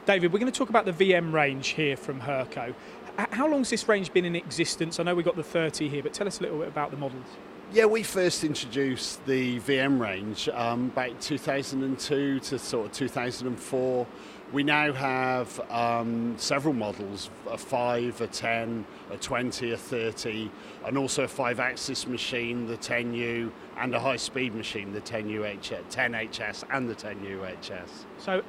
David, we're going to talk about the VM range here from HURCO. How long's this range been in existence? I know we've got the 30 here, but tell us a little bit about the models. Yeah, we first introduced the VM range back 2002 to sort of 2004. We now have several models, a 5, a 10, a 20, a 30, and also a 5-axis machine, the 10U, and a high-speed machine, the 10HS and the 10UHS. So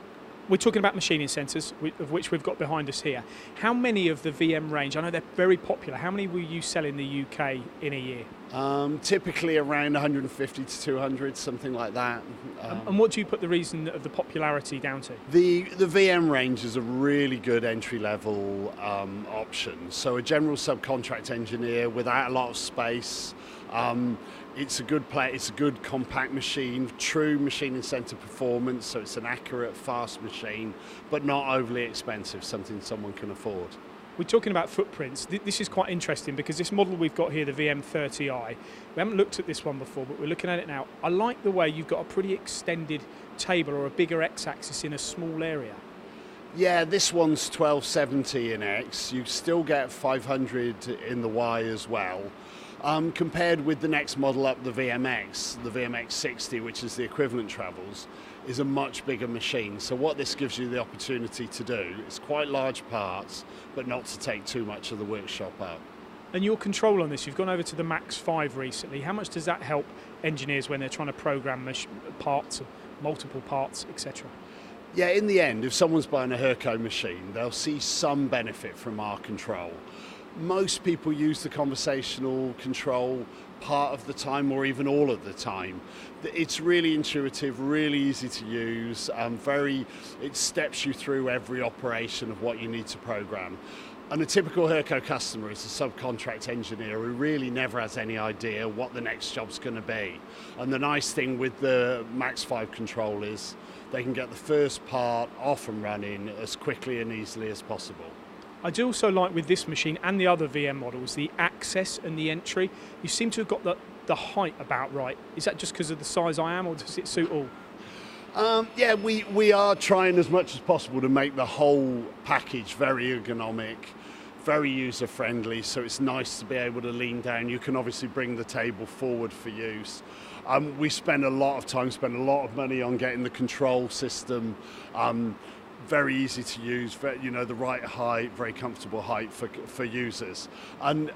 we're talking about machining centres, of which we've got behind us here. How many of the VM range, I know they're very popular, how many will you sell in the UK in a year? Typically around 150 to 200, something like that. And what do you put the reason of the popularity down to? The VM range is a really good entry-level option. So a general subcontract engineer without a lot of space, it's a good compact machine, true machining centre performance, so it's an accurate, fast machine, but not overly expensive, something someone can afford. We're talking about footprints. This is quite interesting because this model we've got here, the VM30i, we haven't looked at this one before, but we're looking at it now. I like the way you've got a pretty extended table or a bigger X-axis in a small area. Yeah, this one's 1270 in X. You still get 500 in the Y as well. Compared with the next model up, the VMX, the VMX60, which is the equivalent travels, is a much bigger machine. So what this gives you the opportunity to do is quite large parts, but not to take too much of the workshop up. And your control on this, you've gone over to the Max 5 recently. How much does that help engineers when they're trying to program parts, multiple parts, etc.? Yeah, in the end, if someone's buying a HURCO machine, they'll see some benefit from our control. Most people use the conversational control part of the time or even all of the time. It's really intuitive, really easy to use, it steps you through every operation of what you need to program. And a typical HURCO customer is a subcontract engineer who really never has any idea what the next job's going to be. And the nice thing with the Max 5 control is they can get the first part off and running as quickly and easily as possible. I do also like with this machine and the other VM models, the access and the entry. You seem to have got the height about right. Is that just because of the size I am, or does it suit all? Yeah, we are trying as much as possible to make the whole package very ergonomic, very user-friendly, so it's nice to be able to lean down. You can obviously bring the table forward for use. We spend a lot of money on getting the control system very easy to use, the right height, very comfortable height for users. And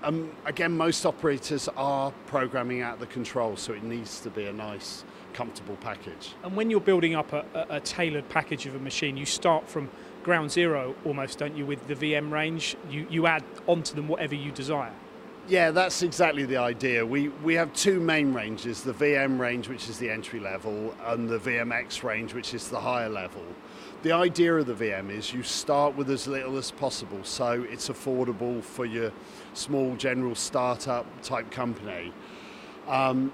again, most operators are programming out the control, so it needs to be a nice, comfortable package. And when you're building up a tailored package of a machine, you start from ground zero almost, don't you, with the VM range? You add onto them whatever you desire. Yeah, that's exactly the idea. We have two main ranges, the VM range, which is the entry level, and the VMX range, which is the higher level. The idea of the VM is you start with as little as possible, so it's affordable for your small general startup type company.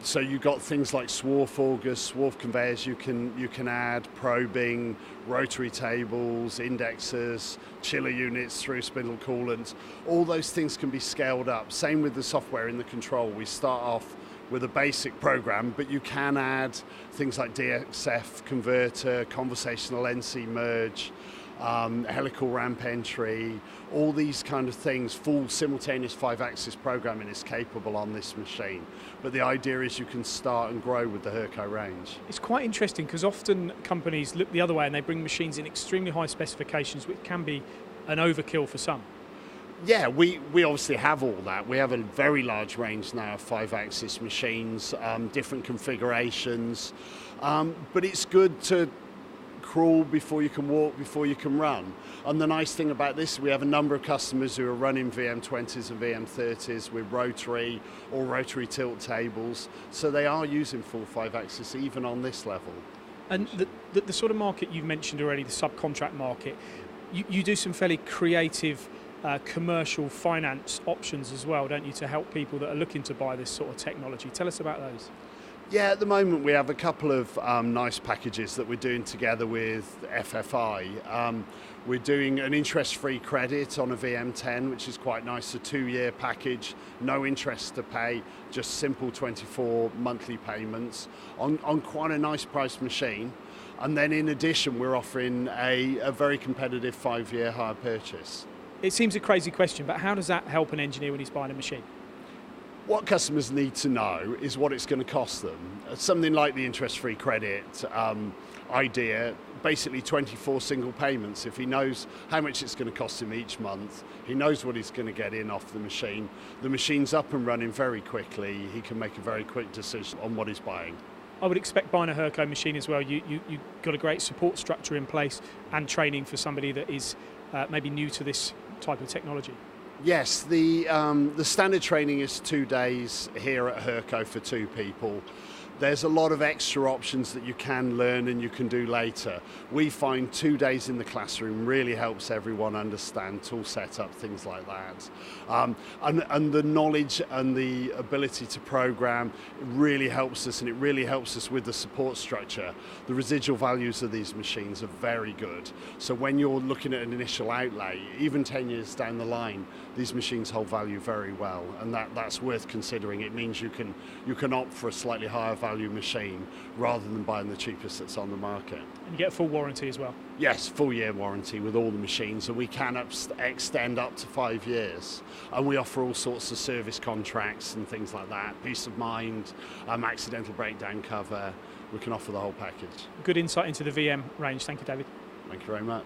So you've got things like swarf augers, swarf conveyors you can add, probing, rotary tables, indexers, chiller units, through spindle coolants. All those things can be scaled up. Same with the software in the control. We start off with a basic program, but you can add things like DXF converter, conversational NC merge, helical ramp entry, all these kind of things. Full simultaneous 5-axis programming is capable on this machine. But the idea is you can start and grow with the HURCO range. It's quite interesting because often companies look the other way and they bring machines in extremely high specifications, which can be an overkill for some. Yeah, we obviously have all that. We have a very large range now of 5-axis machines, different configurations, but it's good to crawl before you can walk, before you can run. And the nice thing about this, we have a number of customers who are running VM20s and VM30s with rotary or rotary tilt tables, so they are using full 5-axis even on this level. And the sort of market you've mentioned already, the subcontract market, you do some fairly creative commercial finance options as well, don't you, to help people that are looking to buy this sort of technology. Tell us about those. Yeah, at the moment we have a couple of nice packages that we're doing together with FFI. We're doing an interest-free credit on a VM10, which is quite nice, a 2-year package, no interest to pay, just simple 24 monthly payments on quite a nice price machine. And then in addition, we're offering a very competitive 5-year hire purchase. It seems a crazy question, but how does that help an engineer when he's buying a machine? What customers need to know is what it's going to cost them. Something like the interest-free credit idea, basically 24 single payments. If he knows how much it's going to cost him each month, he knows what he's going to get in off the machine's up and running very quickly, he can make a very quick decision on what he's buying. I would expect buying a HURCO machine as well, you've got a great support structure in place and training for somebody that is maybe new to this type of technology. Yes, the standard training is 2 days here at HURCO for 2 people. There's a lot of extra options that you can learn and you can do later. We find 2 days in the classroom really helps everyone understand tool setup, things like that. And the knowledge and the ability to program really helps us, and it really helps us with the support structure. The residual values of these machines are very good. So when you're looking at an initial outlay, even 10 years down the line, these machines hold value very well, and that's worth considering. It means you can opt for a slightly higher value machine rather than buying the cheapest that's on the market. And you get a full warranty as well? Yes, full year warranty with all the machines, and we can extend up to 5 years. And we offer all sorts of service contracts and things like that, peace of mind, accidental breakdown cover. We can offer the whole package. Good insight into the VM range. Thank you, David. Thank you very much.